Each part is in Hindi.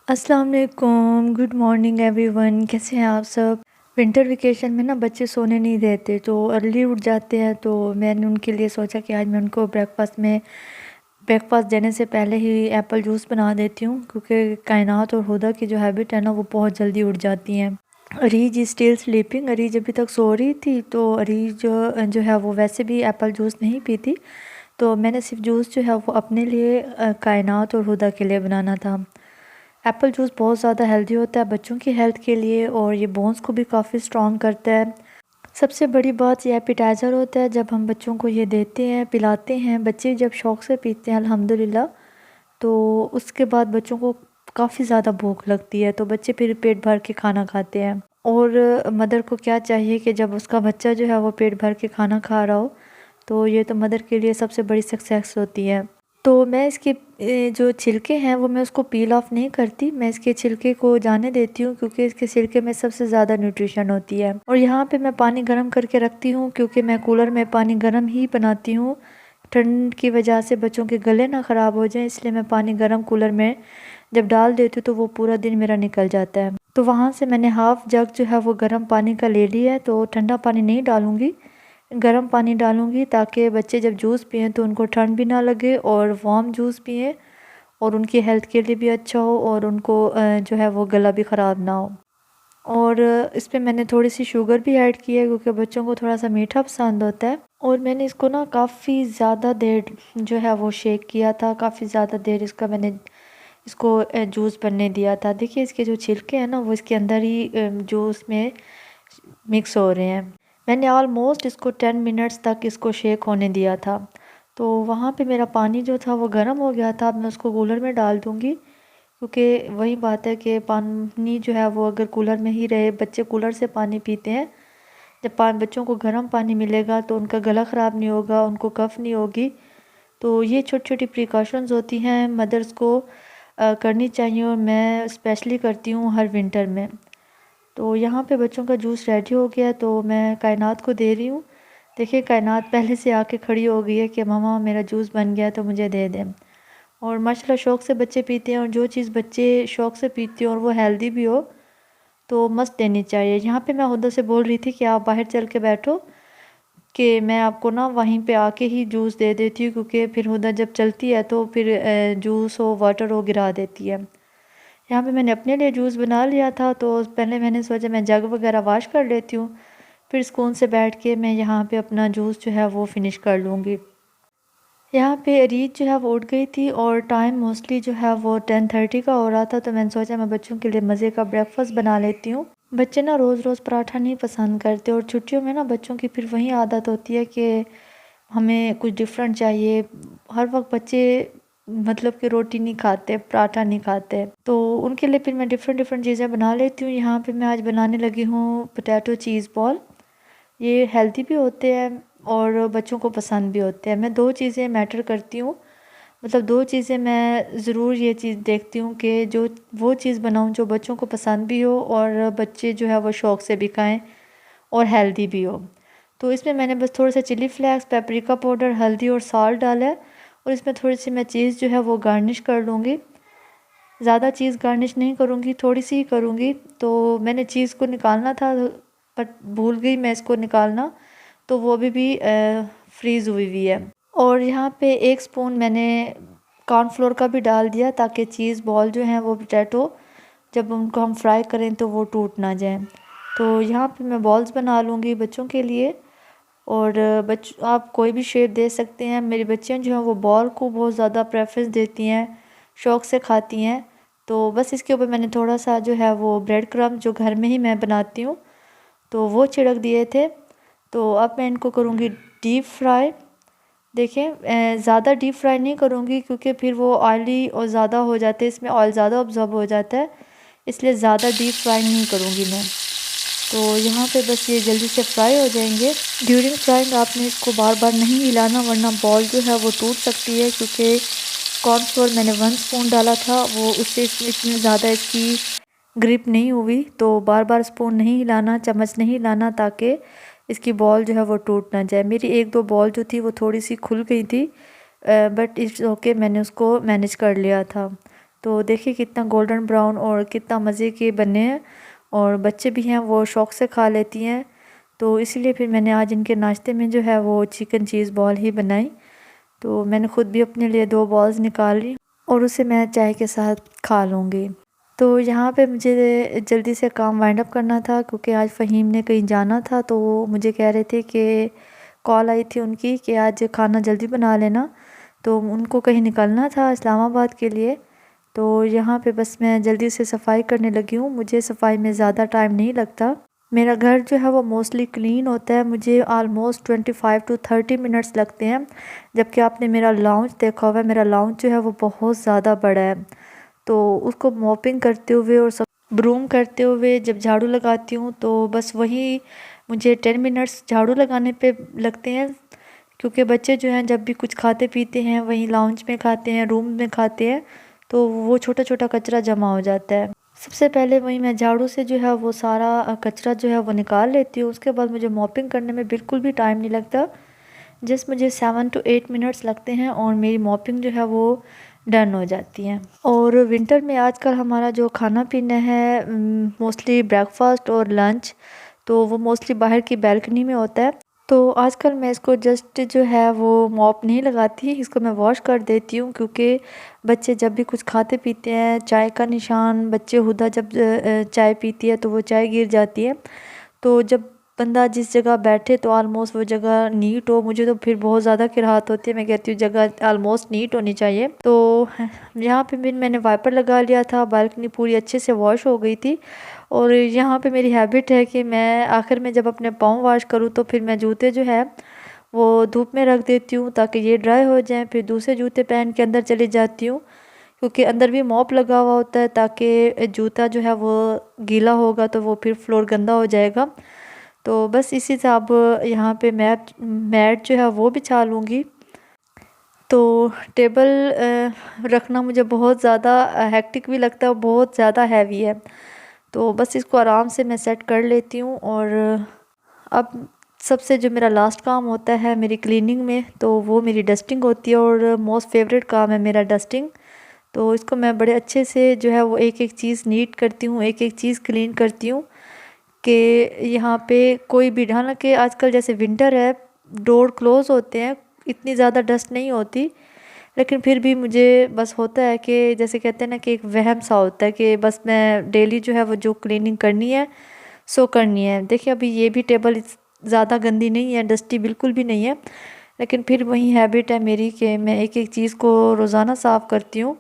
अस्सलाम वालेकुम, गुड मॉर्निंग एवरीवन। कैसे हैं आप सब। विंटर वेकेशन में ना बच्चे सोने नहीं देते तो अर्ली उठ जाते हैं। तो मैंने उनके लिए सोचा कि आज मैं उनको ब्रेकफास्ट देने से पहले ही एप्पल जूस बना देती हूँ, क्योंकि कायनात और हुदा की जो हैबिट है ना वो बहुत जल्दी उठ जाती हैं। Areej is still sleeping. Areej अभी तक सो रही थी, तो अरीज जो है वो वैसे भी एप्पल जूस नहीं पीती। तो मैंने सिर्फ जूस जो है वो अपने लिए, कायनात और हुदा के लिए बनाना था। एप्पल जूस बहुत ज़्यादा हेल्दी होता है बच्चों की हेल्थ के लिए, और ये बोन्स को भी काफ़ी स्ट्रॉन्ग करता है। सबसे बड़ी बात ये एपिटाइज़र होता है। जब हम बच्चों को ये देते हैं, पिलाते हैं, बच्चे जब शौक़ से पीते हैं अल्हम्दुलिल्लाह, तो उसके बाद बच्चों को काफ़ी ज़्यादा भूख लगती है, तो बच्चे फिर पेट भर के खाना खाते हैं। और मदर को क्या चाहिए कि जब उसका बच्चा जो है वो पेट भर के खाना खा रहा हो, तो ये तो मदर के लिए सबसे बड़ी सक्सेस होती है। तो मैं इसके जो छिलके हैं वो मैं उसको पील ऑफ नहीं करती, मैं इसके छिलके को जाने देती हूँ, क्योंकि इसके छिलके में सबसे ज़्यादा न्यूट्रिशन होती है। और यहाँ पे मैं पानी गर्म करके रखती हूँ, क्योंकि मैं कूलर में पानी गर्म ही बनाती हूँ। ठंड की वजह से बच्चों के गले ना ख़राब हो जाएं, इसलिए मैं पानी गर्म कूलर में जब डाल देती हूँ तो वो पूरा दिन मेरा निकल जाता है। तो वहाँ से मैंने हाफ़ जग जो है वो गर्म पानी का ले लिया है। तो ठंडा पानी नहीं डालूँगी, गर्म पानी डालूँगी, ताकि बच्चे जब जूस पिएं तो उनको ठंड भी ना लगे और वार्म जूस पिएं, और उनकी हेल्थ के लिए भी अच्छा हो, और उनको जो है वो गला भी ख़राब ना हो। और इस पे मैंने थोड़ी सी शुगर भी ऐड की है, क्योंकि बच्चों को थोड़ा सा मीठा पसंद होता है। और मैंने इसको ना काफ़ी ज़्यादा देर जो है वो शेक किया था, काफ़ी ज़्यादा देर इसका मैंने इसको जूस बनने दिया था। देखिए इसके जो छिलके हैं ना वो इसके अंदर ही जूस में मिक्स हो रहे हैं। मैंने ऑलमोस्ट इसको 10 मिनट्स तक इसको शेक होने दिया था। तो वहाँ पे मेरा पानी जो था वो गर्म हो गया था। अब मैं उसको कूलर में डाल दूँगी, क्योंकि वही बात है कि पानी जो है वो अगर कूलर में ही रहे, बच्चे कूलर से पानी पीते हैं, जब बच्चों को गर्म पानी मिलेगा तो उनका गला ख़राब नहीं होगा, उनको कफ़ नहीं होगी। तो ये छोटी छोटी प्रिकॉशंस होती हैं, मदर्स को करनी चाहिए, और मैं स्पेशली करती हूँ हर विंटर में। तो यहाँ पे बच्चों का जूस रेडी हो गया, तो मैं कायनात को दे रही हूँ। देखिए कायनात पहले से आके खड़ी हो गई है कि मम्मा मेरा जूस बन गया तो मुझे दे दें। और माशाल्लाह शौक़ से बच्चे पीते हैं, और जो चीज़ बच्चे शौक़ से पीते हैं और वो हेल्दी भी हो तो मस्त देनी चाहिए। यहाँ पे मैं हुदा से बोल रही थी कि आप बाहर चल के बैठो, कि मैं आपको ना वहीं पे आके ही जूस दे देती हूँ, क्योंकि फिर हुदा जब चलती है तो फिर जूस हो वाटर हो गिरा देती है। यहाँ पे मैंने अपने लिए जूस बना लिया था, तो पहले मैंने सोचा मैं जग वगैरह वाश कर लेती हूँ, फिर सुकून से बैठ के मैं यहाँ पे अपना जूस जो है वो फ़िनिश कर लूँगी। यहाँ पे रीत जो है वो उठ गई थी, और टाइम मोस्टली जो है वो 10:30 का हो रहा था। तो मैंने सोचा मैं बच्चों के लिए मज़े का ब्रेकफास्ट बना लेती हूँ। बच्चे ना रोज़ रोज़ पराठा नहीं पसंद करते, और छुट्टियों में ना बच्चों की फिर वही आदत होती है कि हमें कुछ डिफरेंट चाहिए। हर वक्त बच्चे मतलब कि रोटी नहीं खाते, पराठा नहीं खाते, तो उनके लिए फिर मैं डिफरेंट डिफरेंट चीज़ें बना लेती हूँ। यहाँ पे मैं आज बनाने लगी हूँ पोटैटो चीज़ बॉल। ये हेल्दी भी होते हैं और बच्चों को पसंद भी होते हैं। मैं दो चीज़ें मैटर करती हूँ, मतलब दो चीज़ें मैं ज़रूर ये चीज़ देखती हूँ कि जो वो चीज़ बनाऊँ जो बच्चों को पसंद भी हो, और बच्चे जो है वो शौक़ से भी खाएँ, और हेल्दी भी हो। तो इसमें मैंने बस थोड़ा सा चिली फ्लेक्स, पेपरिका पाउडर, हल्दी और साल्ट डाला है, और इसमें थोड़ी सी मैं चीज़ जो है वो गार्निश कर लूँगी। ज़्यादा चीज़ गार्निश नहीं करूँगी, थोड़ी सी ही करूँगी। तो मैंने चीज़ को निकालना था, बट भूल गई मैं इसको निकालना, तो वो अभी भी फ्रीज़ हुई हुई है। और यहाँ पे 1 स्पून मैंने कॉर्नफ्लोर का भी डाल दिया, ताकि चीज़ बॉल जो हैं वो पोटैटो जब उनको हम फ्राई करें तो वो टूट ना जाए। तो यहाँ पे मैं बॉल्स बना लूँगी बच्चों के लिए, और आप कोई भी शेप दे सकते हैं। मेरी बच्चियाँ जो हैं वो बॉल को बहुत ज़्यादा प्रेफरेंस देती हैं, शौक़ से खाती हैं। तो बस इसके ऊपर मैंने थोड़ा सा जो है वो ब्रेड क्रम्ब जो घर में ही मैं बनाती हूँ, तो वो छिड़क दिए थे। तो अब मैं इनको करूँगी डीप फ्राई। देखें ज़्यादा डीप फ्राई नहीं करूँगी, क्योंकि फिर वो ऑयली और ज़्यादा हो जाते हैं, इसमें ऑयल ज़्यादा ऑब्जॉर्ब हो जाता है, इसलिए ज़्यादा डीप फ्राई नहीं करूँगी मैं। तो यहाँ पे बस ये जल्दी से फ्राई हो जाएंगे। ड्यूरिंग फ्राइंग आपने इसको बार बार नहीं हिलाना, वरना बॉल जो है वो टूट सकती है, क्योंकि कॉर्नफ्लोर मैंने 1 स्पून डाला था, वो उससे इतनी ज़्यादा इसकी ग्रिप नहीं हुई। तो बार बार स्पून नहीं हिलाना, चम्मच नहीं हिलाना, ताकि इसकी बॉल जो है वो टूट ना जाए। मेरी 1-2 बॉल जो थी वो थोड़ी सी खुल गई थी, बट इट्स ओके, मैंने उसको मैनेज कर लिया था। तो देखिए कितना गोल्डन ब्राउन और कितना मज़े के बने हैं, और बच्चे भी हैं वो शौक़ से खा लेती हैं। तो इसीलिए फिर मैंने आज इनके नाश्ते में जो है वो चिकन चीज़ बॉल ही बनाई। तो मैंने ख़ुद भी अपने लिए 2 बॉल्स निकाल ली और उसे मैं चाय के साथ खा लूँगी। तो यहाँ पे मुझे जल्दी से काम वाइंड अप करना था क्योंकि आज फ़हीम ने कहीं जाना था, तो वो मुझे कह रहे थे कि कॉल आई थी उनकी कि आज खाना जल्दी बना लेना, तो उनको कहीं निकलना था इस्लामाबाद के लिए। तो यहाँ पे बस मैं जल्दी से सफाई करने लगी हूँ। मुझे सफाई में ज़्यादा टाइम नहीं लगता। मेरा घर जो है वो मोस्टली क्लीन होता है, मुझे ऑलमोस्ट 25 टू 30 मिनट्स लगते हैं। जबकि आपने मेरा लाउंज देखा हुआ है, मेरा लाउंज जो है वो बहुत ज़्यादा बड़ा है। तो उसको मॉपिंग करते हुए और सब ब्रूम करते हुए जब झाड़ू लगाती हूँ तो बस वही मुझे 10 मिनट्स झाड़ू लगाने पे लगते हैं, क्योंकि बच्चे जो हैं जब भी कुछ खाते पीते हैं वहीं लाउंज में खाते हैं, रूम में खाते हैं, तो वो छोटा छोटा कचरा जमा हो जाता है। सबसे पहले वही मैं झाड़ू से जो है वो सारा कचरा जो है वो निकाल लेती हूँ। उसके बाद मुझे मॉपिंग करने में बिल्कुल भी टाइम नहीं लगता, जस्ट मुझे 7 टू 8 मिनट्स लगते हैं और मेरी मॉपिंग जो है वो डन हो जाती है। और विंटर में आजकल हमारा जो खाना पीना है मोस्टली ब्रेकफास्ट और लंच, तो वो मोस्टली बाहर की बैल्कनी में होता है। तो आजकल मैं इसको जस्ट जो है वो मॉप नहीं लगाती, इसको मैं वॉश कर देती हूँ, क्योंकि बच्चे जब भी कुछ खाते पीते हैं, चाय का निशान, बच्चे हुदा जब चाय पीती है तो वो चाय गिर जाती है। तो जब बंदा जिस जगह बैठे तो ऑलमोस्ट वो जगह नीट हो, मुझे तो फिर बहुत ज़्यादा किराहत होती है। मैं कहती हूँ जगह ऑलमोस्ट नीट होनी चाहिए। तो यहाँ पे भी मैंने वाइपर लगा लिया था, बालकनी पूरी अच्छे से वॉश हो गई थी। और यहाँ पे मेरी हैबिट है कि मैं आखिर में जब अपने पाँव वॉश करूँ तो फिर मैं जूते जो है वो धूप में रख देती हूँ ताकि ये ड्राई हो जाएं, फिर दूसरे जूते पहन के अंदर चली जाती हूँ, क्योंकि अंदर भी मॉप लगा हुआ होता है ताकि जूता जो है वो गीला होगा तो वो फिर फ्लोर गंदा हो जाएगा। तो बस इसी से अब यहाँ पे मैट जो है वो बिछा लूँगी। तो टेबल रखना मुझे बहुत ज़्यादा हेक्टिक भी लगता है, बहुत ज़्यादा हैवी है, तो बस इसको आराम से मैं सेट कर लेती हूँ। और अब सबसे जो मेरा लास्ट काम होता है मेरी क्लीनिंग में, तो वो मेरी डस्टिंग होती है, और मोस्ट फेवरेट काम है मेरा डस्टिंग। तो इसको मैं बड़े अच्छे से जो है वो एक एक चीज़ नीट करती हूँ, एक एक चीज़ क्लीन करती हूँ कि यहाँ पे कोई भी, हालांकि आजकल जैसे विंटर है डोर क्लोज़ होते हैं, इतनी ज़्यादा डस्ट नहीं होती, लेकिन फिर भी मुझे बस होता है कि जैसे कहते हैं ना कि एक वहम सा होता है कि बस मैं डेली जो है वो जो क्लीनिंग करनी है सो करनी है। देखिए अभी ये भी टेबल ज़्यादा गंदी नहीं है, डस्टी बिल्कुल भी नहीं है, लेकिन फिर वही हैबिट है मेरी कि मैं एक एक चीज़ को रोज़ाना साफ़ करती हूँ।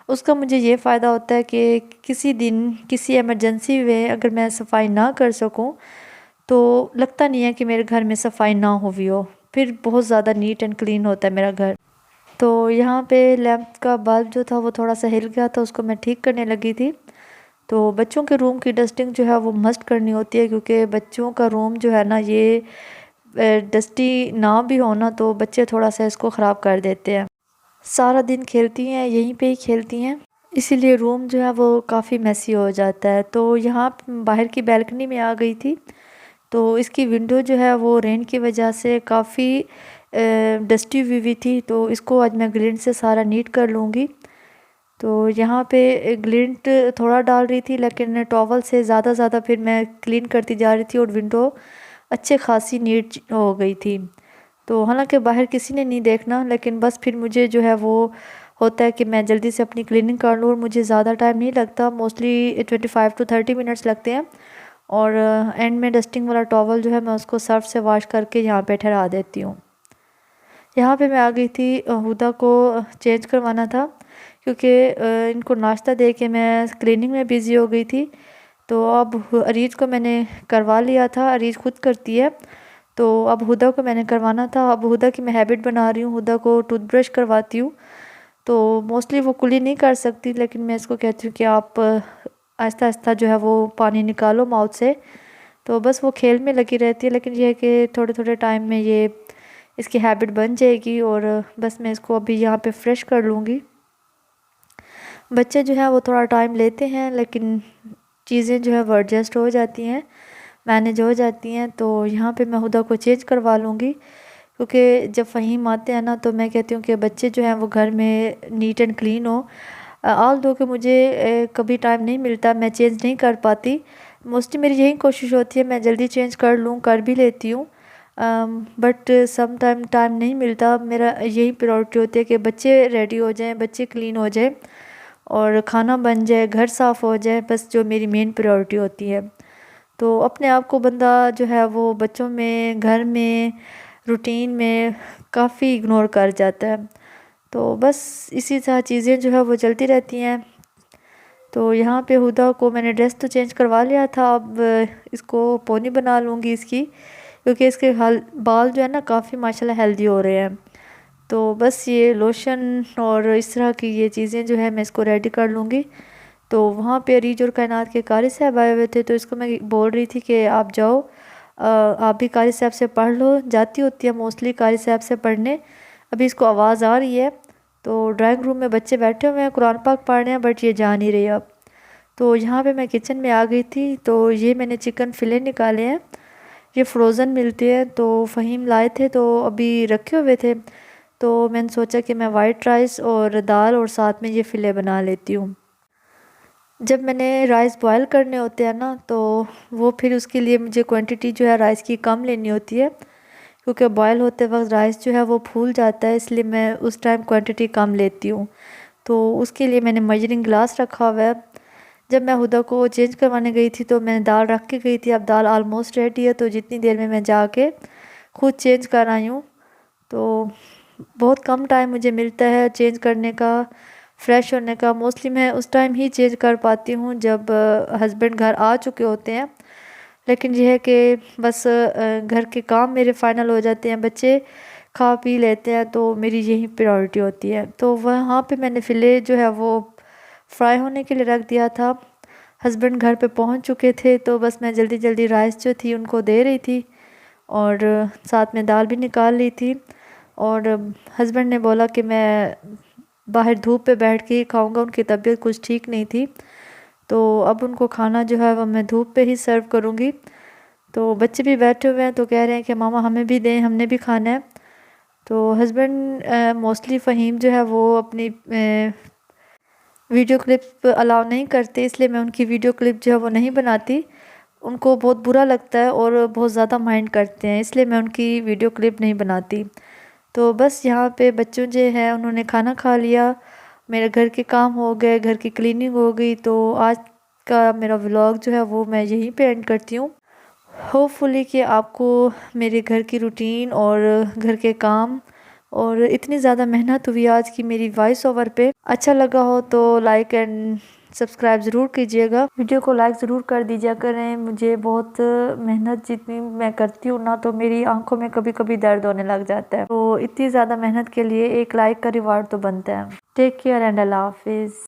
उसका मुझे ये फ़ायदा होता है कि किसी दिन किसी इमरजेंसी में अगर मैं सफाई ना कर सकूँ तो लगता नहीं है कि मेरे घर में सफाई ना हुई हो, फिर बहुत ज़्यादा नीट एंड क्लीन होता है मेरा घर। तो यहाँ पे लैंप का बल्ब जो था वो थोड़ा सा हिल गया था, उसको मैं ठीक करने लगी थी। तो बच्चों के रूम की डस्टिंग जो है वो मस्ट करनी होती है, क्योंकि बच्चों का रूम जो है ना ये डस्टी ना भी होना तो बच्चे थोड़ा सा इसको ख़राब कर देते हैं। सारा दिन खेलती हैं, यहीं पे ही खेलती हैं, इसीलिए रूम जो है वो काफ़ी मैसी हो जाता है। तो यहाँ बाहर की बैल्कनी में आ गई थी, तो इसकी विंडो जो है वो रेन की वजह से काफ़ी डस्टी हुई थी, तो इसको आज मैं ग्लिंट से सारा नीट कर लूँगी। तो यहाँ पे ग्लिंट थोड़ा डाल रही थी, लेकिन टॉवल से ज़्यादा फिर मैं क्लीन करती जा रही थी और विंडो अच्छे खासी नीट हो गई थी। तो हालांकि बाहर किसी ने नहीं देखना, लेकिन बस फिर मुझे जो है वो होता है कि मैं जल्दी से अपनी क्लीनिंग कर लूँ, और मुझे ज़्यादा टाइम नहीं लगता, मोस्टली 25 टू 30 मिनट्स लगते हैं। और एंड में डस्टिंग वाला टॉवल जो है मैं उसको सर्फ से वॉश करके यहाँ पे ठहरा देती हूँ। यहाँ पे मैं आ गई थी हुदा को चेंज करवाना था, क्योंकि इनको नाश्ता दे के मैं क्लीनिंग में बिज़ी हो गई थी। तो अब अरीज को मैंने करवा लिया था, अरीज खुद करती है, तो अब हुदा को मैंने करवाना था। अब हुदा की मैं हैबिट बना रही हूँ, हुदा को टूथब्रश करवाती हूँ। तो मोस्टली वो कुली नहीं कर सकती, लेकिन मैं इसको कहती हूँ कि आप आहिस्ता आहिस्ता जो है वो पानी निकालो माउथ से। तो बस वो खेल में लगी रहती है, लेकिन ये है कि थोड़े थोड़े टाइम में ये इसकी हैबिट बन जाएगी। और बस मैं इसको अभी यहाँ पे फ्रेश कर लूँगी। बच्चे जो हैं वो थोड़ा टाइम लेते हैं, लेकिन चीज़ें जो है वो एडजस्ट हो जाती हैं, मैनेज हो जाती हैं। तो यहाँ पे मैं हुदा को चेंज करवा लूँगी, क्योंकि जब फ़हीम आते हैं ना तो मैं कहती हूँ कि बच्चे जो हैं वो घर में नीट एंड क्लीन हो। ऑल दो कि मुझे कभी टाइम नहीं मिलता, मैं चेंज नहीं कर पाती। मोस्टली मेरी यही कोशिश होती है मैं जल्दी चेंज कर लूँ, कर भी लेती हूँ, बट सम टाइम नहीं मिलता। मेरा यही प्रायोरिटी होती है कि बच्चे रेडी हो जाएं, बच्चे क्लीन हो जाएं और खाना बन जाए, घर साफ़ हो जाए, बस जो मेरी मेन प्रायोरिटी होती है। तो अपने आप को बंदा जो है वो बच्चों में, घर में, रूटीन में काफ़ी इग्नोर कर जाता है। तो बस इसी तरह चीज़ें जो है वो चलती रहती हैं। तो यहाँ पे हुदा को मैंने ड्रेस तो चेंज करवा लिया था, अब इसको पोनी बना लूँगी इसकी, क्योंकि इसके बाल जो है ना काफ़ी माशाल्लाह हेल्दी हो रहे हैं। तो बस ये लोशन और इस तरह की ये चीज़ें जो है मैं इसको रेडी कर लूँगी। तो वहाँ पे अरीज और कायनात के कारी साहब आए हुए थे, तो इसको मैं बोल रही थी कि आप जाओ, आप भी कारी साहब से पढ़ लो। जाती होती है मोस्टली कारी साहब से पढ़ने। अभी इसको आवाज़ आ रही है, तो ड्राइंग रूम में बच्चे बैठे हुए हैं कुरान पाक पढ़ रहे हैं, बट ये जा नहीं रही अब। तो यहाँ पे मैं किचन में आ गई थी, तो ये मैंने चिकन फिले निकाले हैं, ये फ्रोज़न मिलते हैं, तो फ़हीम लाए थे तो अभी रखे हुए थे। तो मैंने सोचा कि मैं वाइट राइस और दाल और साथ में ये फ़िले बना लेती हूँ। जब मैंने राइस बॉयल करने होते हैं ना, तो वो फिर उसके लिए मुझे क्वांटिटी जो है राइस की कम लेनी होती है, क्योंकि बॉयल होते वक्त राइस जो है वो फूल जाता है, इसलिए मैं उस टाइम क्वांटिटी कम लेती हूँ। तो उसके लिए मैंने मेजरिंग ग्लास रखा हुआ है। जब मैं हुदा को चेंज करवाने गई थी तो मैंने दाल रख के गई थी, अब दाल ऑलमोस्ट रेडी है, तो जितनी देर में मैं जाके खुद चेंज कर आई हूँ। तो बहुत कम टाइम मुझे मिलता है चेंज करने का, फ़्रेश होने का। मोस्टली मैं उस टाइम ही चेंज कर पाती हूँ जब हस्बैंड घर आ चुके होते हैं। लेकिन यह है कि बस घर के काम मेरे फाइनल हो जाते हैं, बच्चे खा पी लेते हैं, तो मेरी यही प्रायोरिटी होती है। तो वहाँ पे मैंने फ़िले जो है वो फ्राई होने के लिए रख दिया था। हस्बैंड घर पे पहुँच चुके थे, तो बस मैं जल्दी जल्दी राइस जो थी उनको दे रही थी और साथ में दाल भी निकाल ली थी। और हस्बैंड ने बोला कि मैं बाहर धूप पे बैठ के ही खाऊंगा, उनकी तबीयत कुछ ठीक नहीं थी, तो अब उनको खाना जो है वो मैं धूप पे ही सर्व करूँगी। तो बच्चे भी बैठे हुए हैं, तो कह रहे हैं कि मामा हमें भी दें, हमने भी खाना है। तो हस्बैंड मोस्टली फ़हीम जो है वो अपनी वीडियो क्लिप अलाउ नहीं करते, इसलिए मैं उनकी वीडियो क्लिप जो है वो नहीं बनाती। उनको बहुत बुरा लगता है और बहुत ज़्यादा माइंड करते हैं, इसलिए मैं उनकी वीडियो क्लिप नहीं बनाती। तो बस यहाँ पे बच्चों जो है उन्होंने खाना खा लिया, मेरे घर के काम हो गए, घर की क्लीनिंग हो गई। तो आज का मेरा व्लॉग जो है वो मैं यहीं पे एंड करती हूँ। होपफुली कि आपको मेरे घर की रूटीन और घर के काम और इतनी ज़्यादा मेहनत हुई आज की मेरी वॉइस ओवर पे अच्छा लगा हो, तो लाइक एंड सब्सक्राइब ज़रूर कीजिएगा। वीडियो को लाइक ज़रूर कर दीजिए करें। मुझे बहुत मेहनत जितनी मैं करती हूँ ना, तो मेरी आंखों में कभी कभी दर्द होने लग जाता है, तो इतनी ज़्यादा मेहनत के लिए एक लाइक का रिवार्ड तो बनता है। टेक केयर एंड अल्लाह हाफिज़।